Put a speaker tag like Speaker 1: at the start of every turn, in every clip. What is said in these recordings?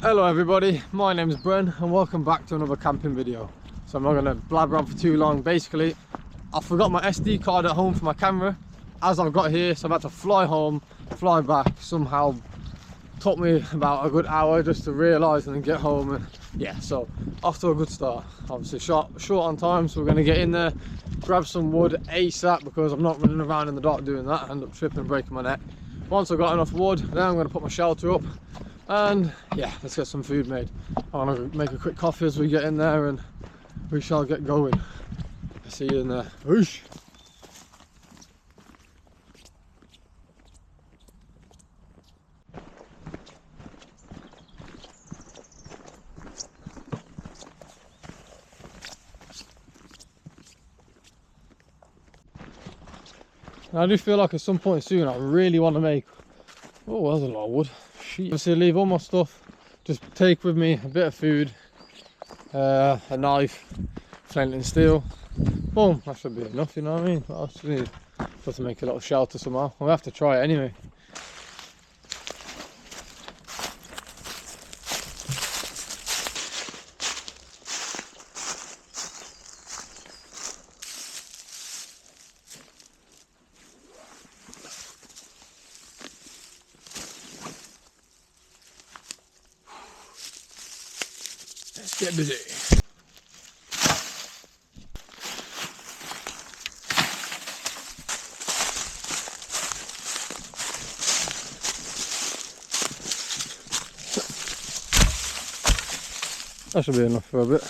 Speaker 1: Hello everybody, my name is Bren and welcome back to another camping video. So I'm not going to blabber on for too long. Basically, I forgot my SD card at home for my camera as I've got here, so I've had to fly home, fly back. Somehow took me about a good hour just to realise and then get home, and yeah, so off to a good start. Obviously short on time, so we're going to get in there, grab some wood ASAP because I'm not running around in the dark doing that. I end up tripping and breaking my neck. Once I've got enough wood, then I'm going to put my shelter up. And yeah, let's get some food made. I want to make a quick coffee as we get in there and we shall get going. I'll see you in there. Whoosh. I do feel like at some point soon I really want to make, oh there's a lot of wood. Sheet. Obviously leave all my stuff, just take with me a bit of food, a knife, flint and steel. Boom, that should be enough, you know what I mean? What else do you need? Got to make a little shelter somehow. We'll have to try it anyway. Let's get busy. That should be enough for a bit.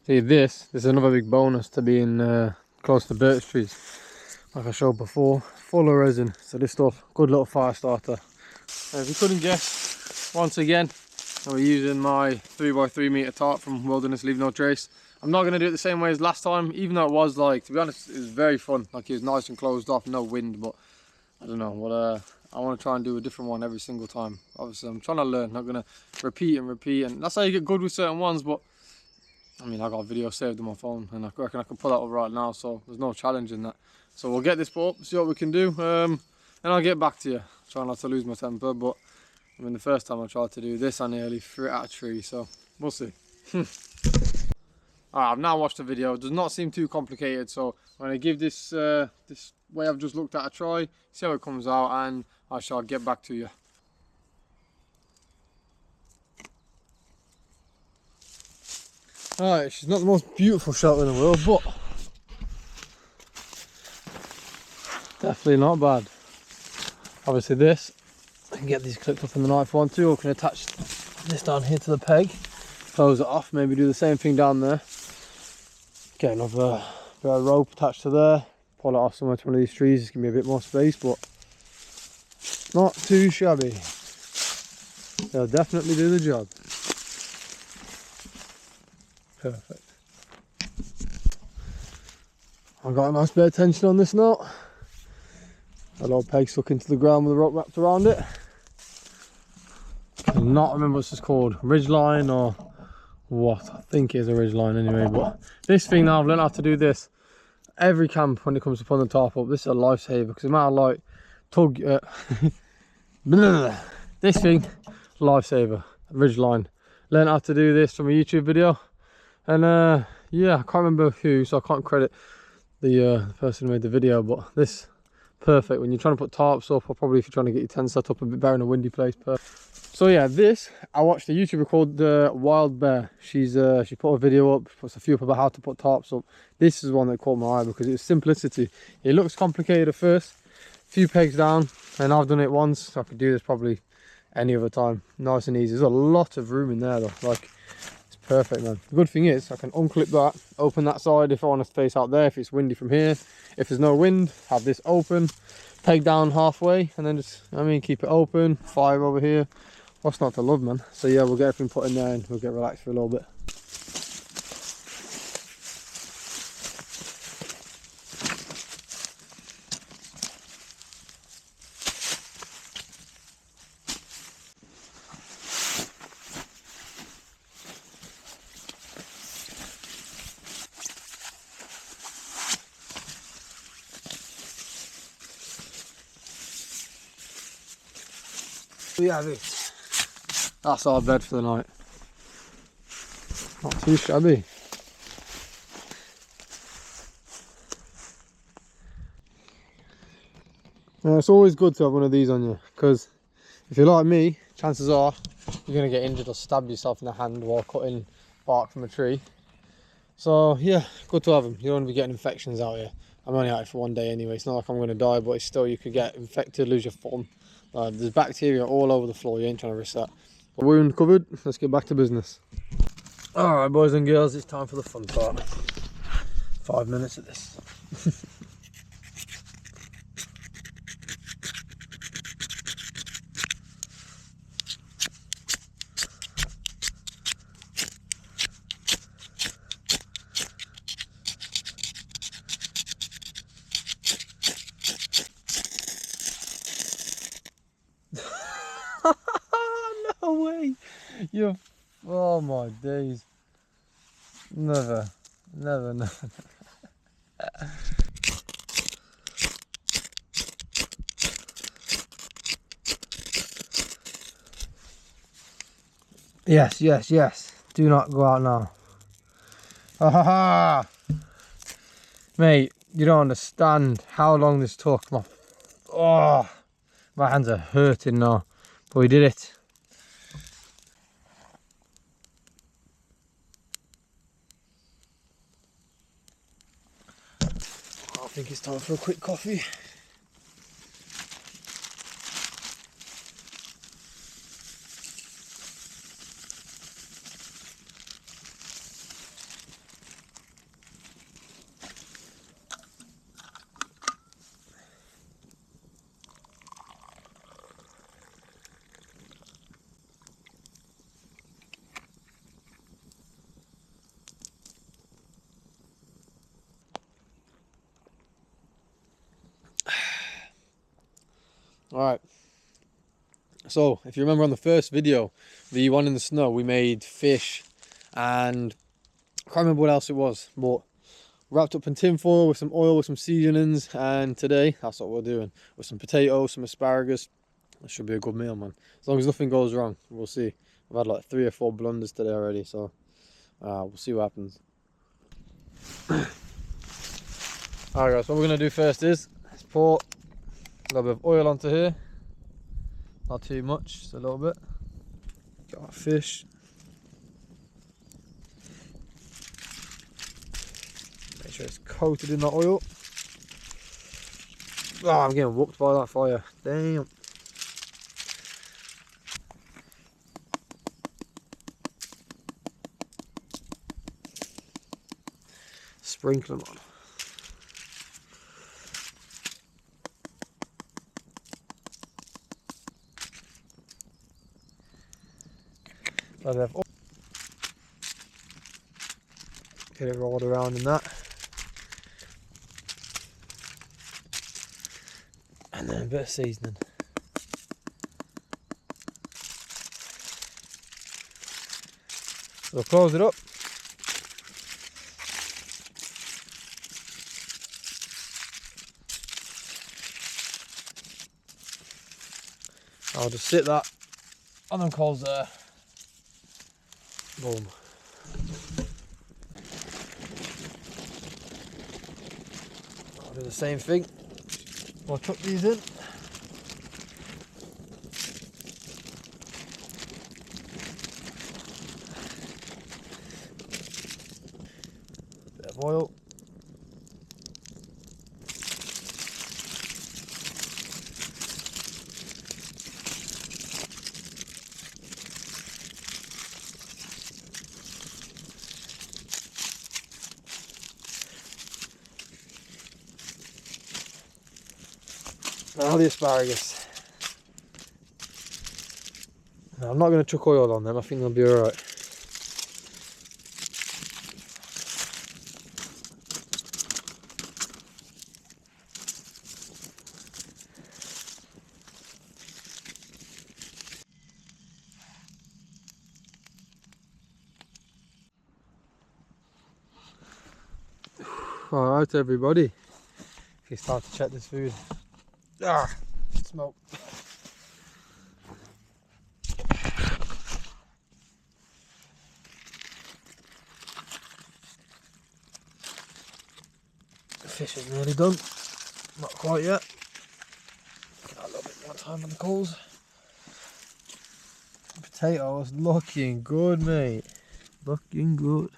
Speaker 1: See, this is another big bonus to being close to birch trees. Like I showed before, full of resin. So this stuff, good little fire starter. And if you couldn't guess, once again, we're using my 3x3 meter tarp from Wilderness Leave No Trace. I'm not going to do it the same way as last time, even though it was, like, to be honest, it was very fun. Like, it was nice and closed off, no wind, but I don't know what I want to try and do a different one every single time. Obviously I'm trying to learn, not going to repeat, and that's how you get good with certain ones. But I mean, I got a video saved on my phone and I reckon I can pull that up right now, so there's no challenge in that. So we'll get this put up, see what we can do, and I'll get back to you. Try not to lose my temper, but I mean, the first time I tried to do this I nearly threw it at a tree, so we'll see. Alright, I've now watched the video. It does not seem too complicated, so I'm going to give this this way I've just looked at a try, see how it comes out, and I shall get back to you. Alright, she's not the most beautiful shelter in the world, but definitely not bad. Obviously this, I can get these clipped up in the knife one too, or can attach this down here to the peg, close it off, maybe do the same thing down there. Get another bit of rope attached to there, pull it off somewhere to one of these trees. It's gonna be a bit more space, but not too shabby. They'll definitely do the job. Perfect. I've got a nice bit of tension on this knot. A little peg stuck into the ground with a rope wrapped around it. I cannot remember what this is called, ridgeline or what. I think it is a ridgeline anyway, but this thing now, I've learned how to do this every camp when it comes to pulling the tarp up. This is a lifesaver because the amount of like tug this thing, lifesaver. Ridgeline. Learned how to do this from a YouTube video, and yeah, I can't remember who, so I can't credit the person who made the video, but this perfect when you're trying to put tarps up, or probably if you're trying to get your tent set up a bit better in a windy place. So yeah, this, I watched a YouTuber called Wild Bear. She put a video up, puts a few up about how to put tarps up. This is one that caught my eye because it's simplicity. It looks complicated at first, a few pegs down, and I've done it once, so I could do this probably any other time. Nice and easy. There's a lot of room in there though, like it's perfect, man. The good thing is I can unclip that, open that side if I want to face out there, if it's windy from here. If there's no wind, have this open, peg down halfway, and then just, I mean, keep it open, fire over here. What's not to love, man? So yeah, we'll get everything put in there and we'll get relaxed for a little bit. We have it. That's our bed for the night. Not too shabby. Now, it's always good to have one of these on you, because if you're like me, chances are you're going to get injured or stab yourself in the hand while cutting bark from a tree. So yeah, good to have them. You don't want to be getting infections out here. I'm only out here for one day anyway. It's not like I'm going to die, but it's still, you could get infected, lose your thumb. There's bacteria all over the floor. You ain't trying to risk that. But wound covered. Let's get back to business. Alright boys and girls, it's time for the fun part. 5 minutes of this. No way! You're... Oh my days. Never. Yes. Do not go out now. Ha ha ha! Mate, you don't understand how long this took. My hands are hurting now. But we did it. I think it's time for a quick coffee. Alright, so if you remember on the first video, the one in the snow, we made fish and I can't remember what else it was, but wrapped up in tin foil with some oil, with some seasonings, and today that's what we're doing, with some potatoes, some asparagus. That should be a good meal, man, as long as nothing goes wrong. We'll see. I've had like 3 or 4 blunders today already, so we'll see what happens. Alright guys, what we're going to do first is let's pour a little bit of oil onto here, not too much, just a little bit. Got our fish. Make sure it's coated in that oil. Oh, I'm getting whooped by that fire. Damn. Sprinkle them on. Get it rolled around in that, and then a bit of seasoning. So we'll close it up. I'll just sit that on them coals there. Boom. I'll do the same thing. I'll chuck these in. Bit of oil. Now the asparagus. Now, I'm not going to chuck oil on them, I think they'll be alright. Alright everybody, it's time to check this food. Smoke. fish is nearly done. Not quite yet. Get a little bit more time on the coals. Potatoes looking good, mate. Looking good.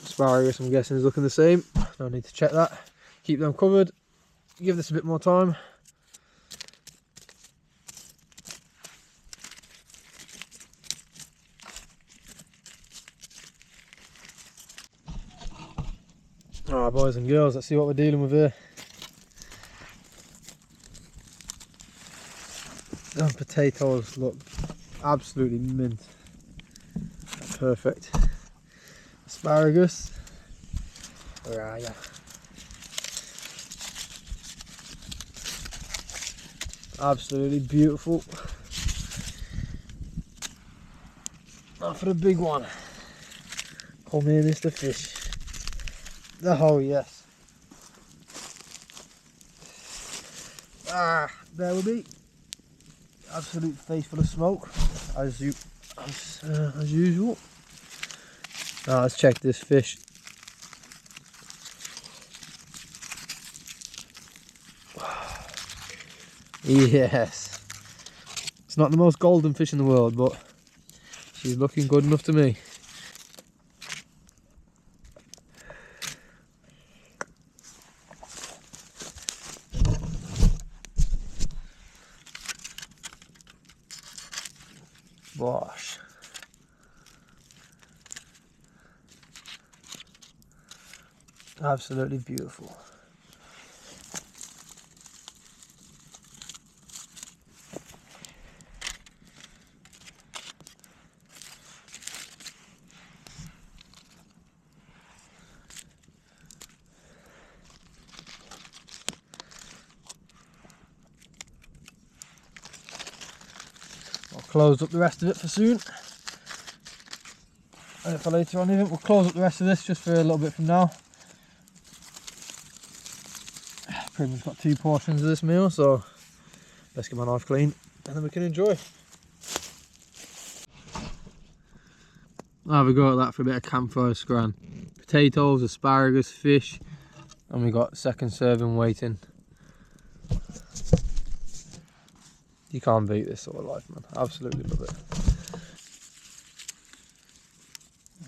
Speaker 1: Asparagus, I'm guessing, is looking the same. No need to check that. Keep them covered. Give this a bit more time. Alright, boys and girls, let's see what we're dealing with here. Them potatoes look absolutely mint. Perfect. Asparagus. Where are ya? Absolutely beautiful. Now for the big one. Come here, Mr. Fish. Oh yes. Ah, there will be. Absolute face full of smoke, as usual. Now let's check this fish. Yes. It's not the most golden fish in the world, but she's looking good enough to me. Gosh. Absolutely beautiful. I'll close up the rest of it for soon. And for later on even, we'll close up the rest of this just for a little bit from now. Pretty much got 2 portions of this meal, so let's get my knife clean and then we can enjoy. I'll have a go at that for a bit of campfire scran. Potatoes, asparagus, fish, and we got second serving waiting. You can't beat this sort of life, man. Absolutely love it.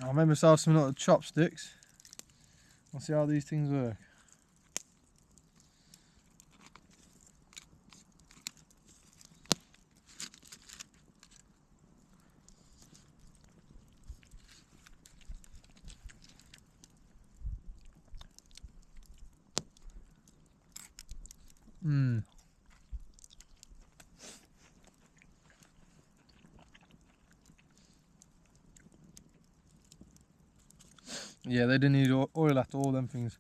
Speaker 1: I made myself some little chopsticks. I'll see how these things work. Yeah, they didn't need oil at all, them things.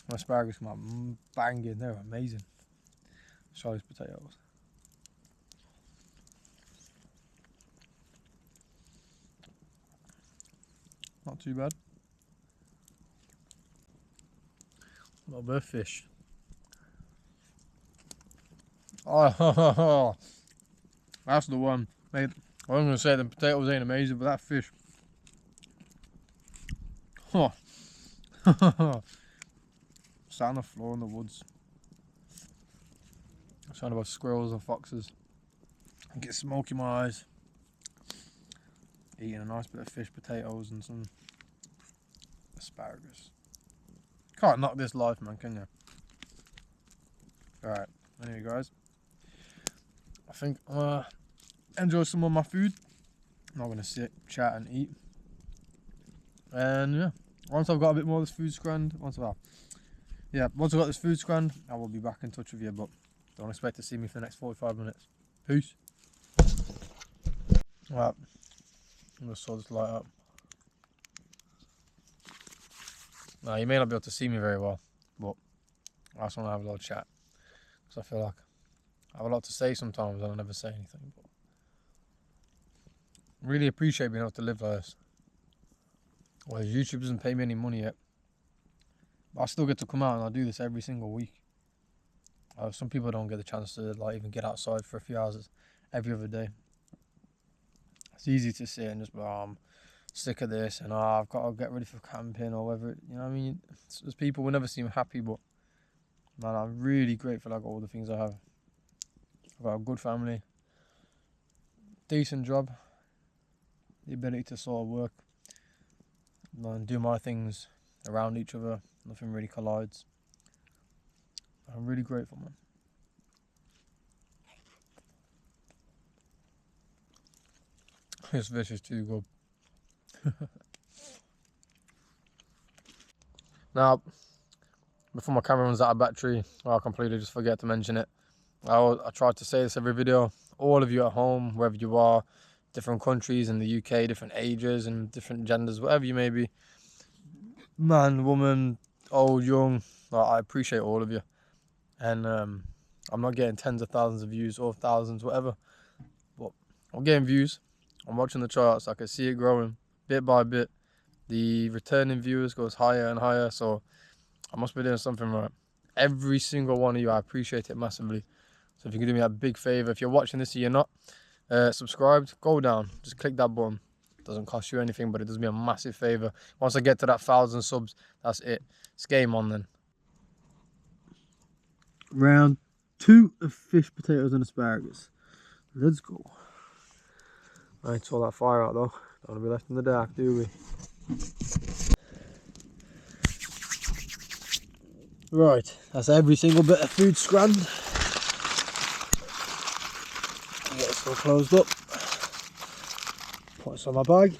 Speaker 1: My asparagus come out banging, they're amazing. Let's try these potatoes. Not too bad. A little bit of fish. Oh, that's the one. Mate, I was going to say the potatoes ain't amazing, but that fish. Oh. Sat on the floor in the woods. Sound about squirrels and foxes. I get smoke in my eyes. Eating a nice bit of fish, potatoes, and some asparagus. Can't knock this life, man, can you? Alright, anyway, guys. I think I'm gonna enjoy some of my food. I'm not gonna sit, chat, and eat. And yeah, once I've got a bit more of this food scranned, once I've got this food scranned, I will be back in touch with you, but don't expect to see me for the next 45 minutes. Peace. Right, I'm gonna sort this light up. Now, you may not be able to see me very well, but I just want to have a little chat. Because I feel like I have a lot to say sometimes and I never say anything. But I really appreciate being able to live like this. Well, YouTube doesn't pay me any money yet. But I still get to come out and I do this every single week. Some people don't get the chance to even get outside for a few hours every other day. It's easy to sit and just sick of this and I've got to get ready for camping or whether, you know what I mean? There's people will never seem happy, but man, I'm really grateful I got all the things I have. I've got a good family, decent job, the ability to sort of work and do my things around each other. Nothing really collides. I'm really grateful, man. This fish is too good. Now, before my camera runs out of battery, I'll completely just forget to mention it. I try to say this every video. All of you at home, wherever you are, different countries in the UK, different ages and different genders, whatever you may be, man, woman, old, young, I appreciate all of you. And I'm not getting tens of thousands of views or thousands, whatever, but I'm getting views. I'm watching the charts. I can see it growing bit by bit. The returning viewers goes higher and higher, so I must be doing something right. Every single one of you, I appreciate it massively. So if you can do me a big favor, if you're watching this and you're not subscribed, go down, just click that button. It doesn't cost you anything, but it does me a massive favor. Once I get to that 1,000 subs, that's it. It's game on then. Round 2 of fish, potatoes and asparagus. Let's go. I ain't saw that fire out though. Don't want to be left in the dark, do we? Right, that's every single bit of food scrammed. Get this all closed up. Put this on my bag.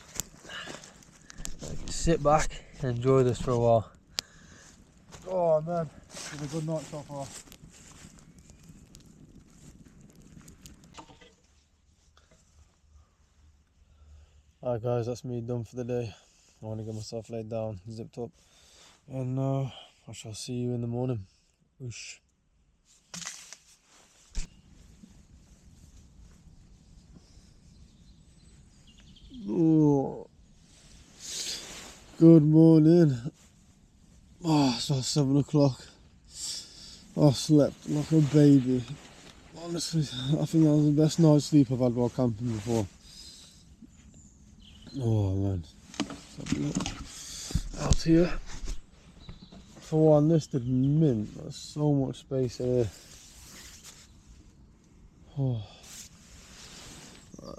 Speaker 1: I can sit back and enjoy this for a while. Oh man, it's been a good night so far. Alright guys, that's me done for the day. I want to get myself laid down, zipped up, and I shall see you in the morning. Whoosh. Oh, good morning. Oh, it's about 7 o'clock. I slept like a baby. Honestly, I think that was the best night's sleep I've had while camping before. Oh man, let's have a look out here. For one, this did mint. There's so much space here. Oh. Right.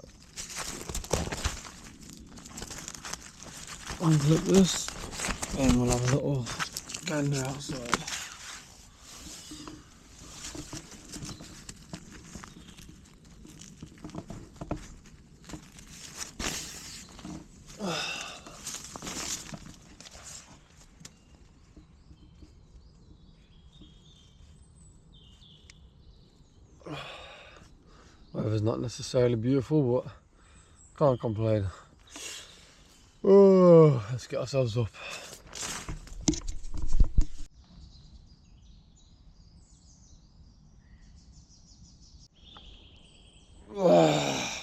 Speaker 1: Unclip this, and we'll have a little gander outside. Weather's not necessarily beautiful, but can't complain. Oh, let's get ourselves up.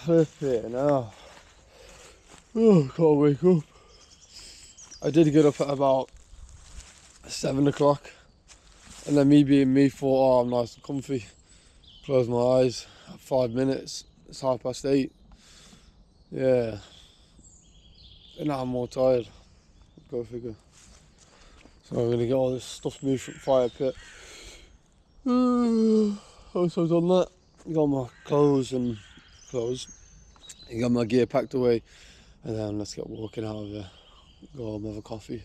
Speaker 1: Flip it now. Oh, can't wake up. I did get up at about 7 o'clock, and then me being me thought, oh, I'm nice and comfy. Close my eyes, 5 minutes, it's 8:30. Yeah. And now I'm more tired. Go figure. So I'm gonna get all this stuff moved from the fire pit. Once I've done that, got my clothes. Got my gear packed away, and then let's get walking out of here. Go home, have a coffee.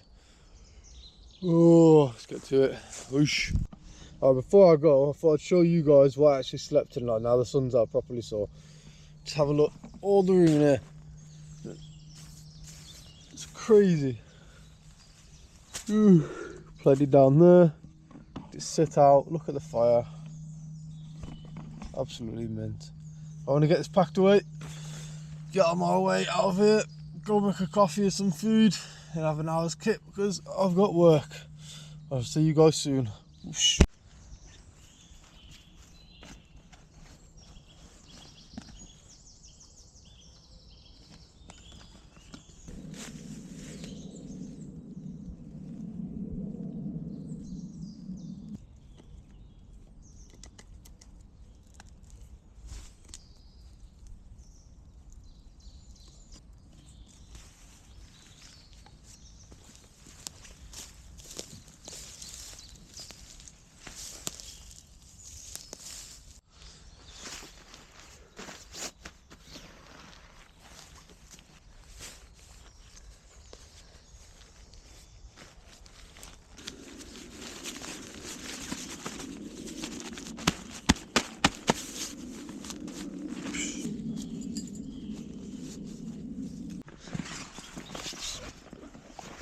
Speaker 1: Oh, let's get to it. Whoosh. Before I go, I thought I'd show you guys what I actually slept tonight. Now the sun's out properly, so just have a look. All the room in here. It's crazy. Plenty down there. Just sit out, look at the fire. Absolutely mint. I want to get this packed away, get on my way out of here, go make a coffee or some food, and have an hour's kip because I've got work. I'll see you guys soon. Whoosh.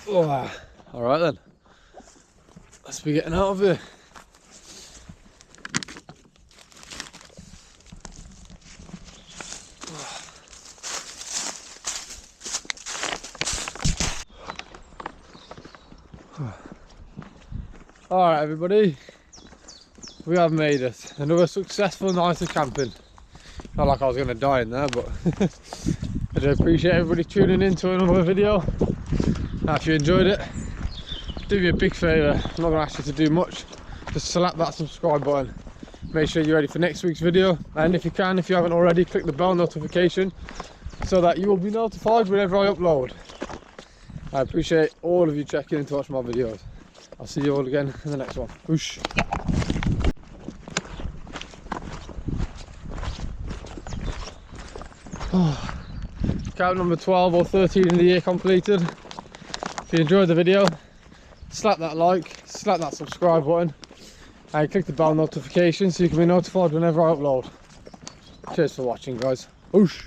Speaker 1: Oh, all right then. Let's be getting out of here. Alright everybody, we have made it. Another successful night of camping. Not like I was going to die in there, but I do appreciate everybody tuning in to another video. Now if you enjoyed it, do me a big favour. I'm not going to ask you to do much. Just slap that subscribe button. Make sure you're ready for next week's video. And if you can, if you haven't already, click the bell notification so that you will be notified whenever I upload. I appreciate all of you checking in to watch my videos. I'll see you all again in the next one. Whoosh. Oh, camp number 12 or 13 in the year completed. If you enjoyed the video, slap that like, slap that subscribe button, and click the bell notification so you can be notified whenever I upload. Cheers for watching, guys. Whoosh.